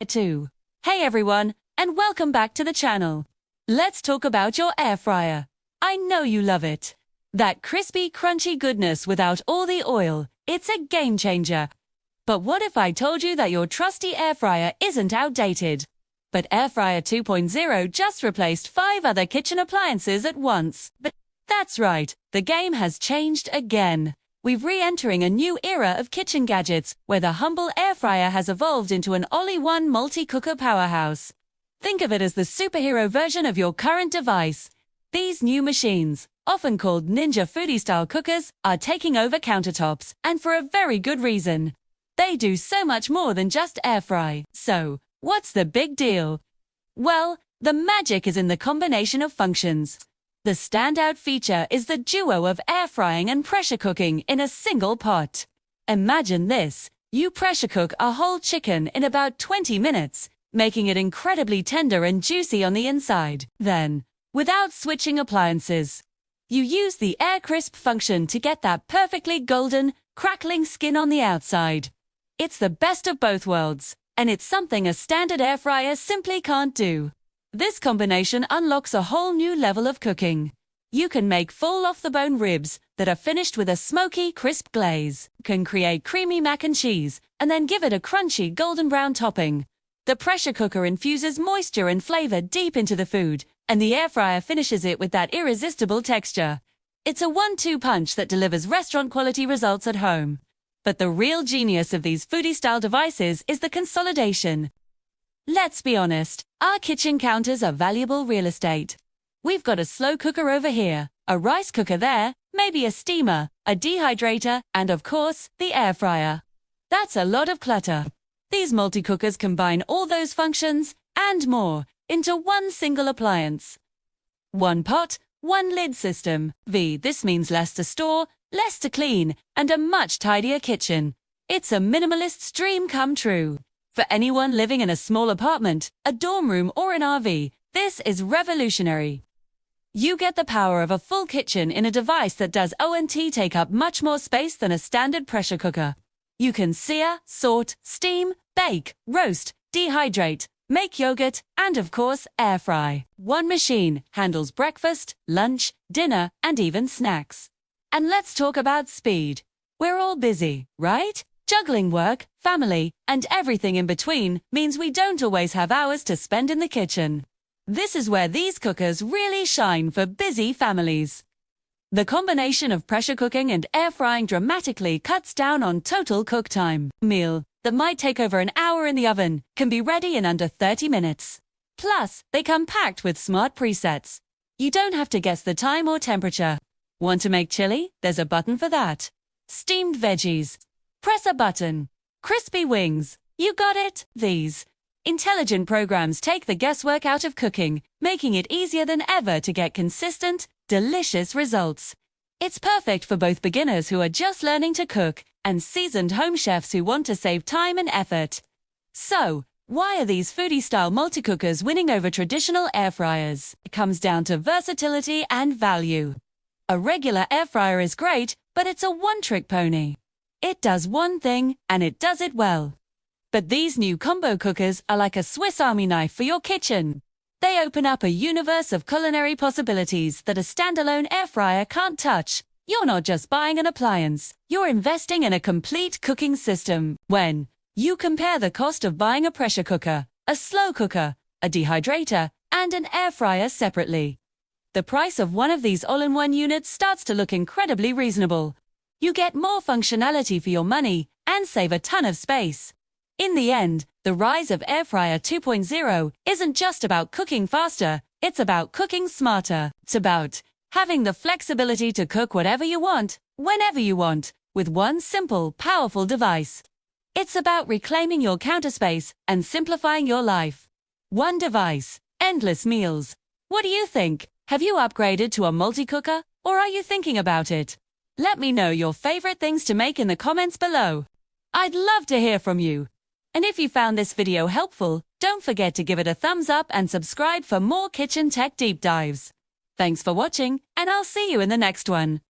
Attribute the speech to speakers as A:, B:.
A: 2. Hey everyone, and welcome back to the channel. Let's talk about your air fryer. I know you love it. That crispy, crunchy goodness without all the oil, it's a game changer. But what if I told you that your trusty air fryer isn't outdated? But Air Fryer 2.0 just replaced 5 other kitchen appliances at once. But that's right, the game has changed again. We're re-entering a new era of kitchen gadgets, where the humble air fryer has evolved into an all-in-one multi-cooker powerhouse. Think of it as the superhero version of your current device. These new machines, often called Ninja Foodi-style cookers, are taking over countertops, and for a very good reason. They do so much more than just air fry. So, what's the big deal? Well, the magic is in the combination of functions. The standout feature is the duo of air frying and pressure cooking in a single pot. Imagine this. You pressure cook a whole chicken in about 20 minutes, making it incredibly tender and juicy on the inside. Then, without switching appliances, you use the air crisp function to get that perfectly golden, crackling skin on the outside. It's the best of both worlds, and it's something a standard air fryer simply can't do. This combination unlocks a whole new level of cooking. You can make full off-the-bone ribs that are finished with a smoky, crisp glaze, can create creamy mac and cheese, and then give it a crunchy golden brown topping. The pressure cooker infuses moisture and flavor deep into the food, and the air fryer finishes it with that irresistible texture. It's a 1-2 punch that delivers restaurant-quality results at home. But the real genius of these foodie-style devices is the consolidation. Let's be honest, our kitchen counters are valuable real estate. We've got a slow cooker over here, a rice cooker there, maybe a steamer, a dehydrator, and of course, the air fryer. That's a lot of clutter. These multi-cookers combine all those functions, and more, into one single appliance. One pot, one lid system. This means less to store, less to clean, and a much tidier kitchen. It's a minimalist's dream come true. For anyone living in a small apartment, a dorm room, or an RV, this is revolutionary. You get the power of a full kitchen in a device that does O&T take up much more space than a standard pressure cooker. You can sear, sort, steam, bake, roast, dehydrate, make yogurt, and of course, air fry. One machine handles breakfast, lunch, dinner, and even snacks. And let's talk about speed. We're all busy, right? Juggling work, family, and everything in between means we don't always have hours to spend in the kitchen. This is where these cookers really shine for busy families. The combination of pressure cooking and air frying dramatically cuts down on total cook time. Meal that might take over an hour in the oven can be ready in under 30 minutes. Plus, they come packed with smart presets. You don't have to guess the time or temperature. Want to make chili? There's a button for that. Steamed veggies. Press a button. Crispy wings. You got it? These intelligent programs take the guesswork out of cooking, making it easier than ever to get consistent, delicious results. It's perfect for both beginners who are just learning to cook and seasoned home chefs who want to save time and effort. So, why are these foodie-style multi-cookers winning over traditional air fryers? It comes down to versatility and value. A regular air fryer is great, but it's a one-trick pony. It does one thing, and it does it well. But these new combo cookers are like a Swiss Army knife for your kitchen. They open up a universe of culinary possibilities that a standalone air fryer can't touch. You're not just buying an appliance, you're investing in a complete cooking system. When you compare the cost of buying a pressure cooker, a slow cooker, a dehydrator, and an air fryer separately, the price of one of these all-in-one units starts to look incredibly reasonable. You get more functionality for your money and save a ton of space. In the end, the rise of Air Fryer 2.0 isn't just about cooking faster, it's about cooking smarter. It's about having the flexibility to cook whatever you want, whenever you want, with one simple, powerful device. It's about reclaiming your counter space and simplifying your life. One device, endless meals. What do you think? Have you upgraded to a multi-cooker, or are you thinking about it? Let me know your favorite things to make in the comments below. I'd love to hear from you. And if you found this video helpful, don't forget to give it a thumbs up and subscribe for more kitchen tech deep dives. Thanks for watching, and I'll see you in the next one.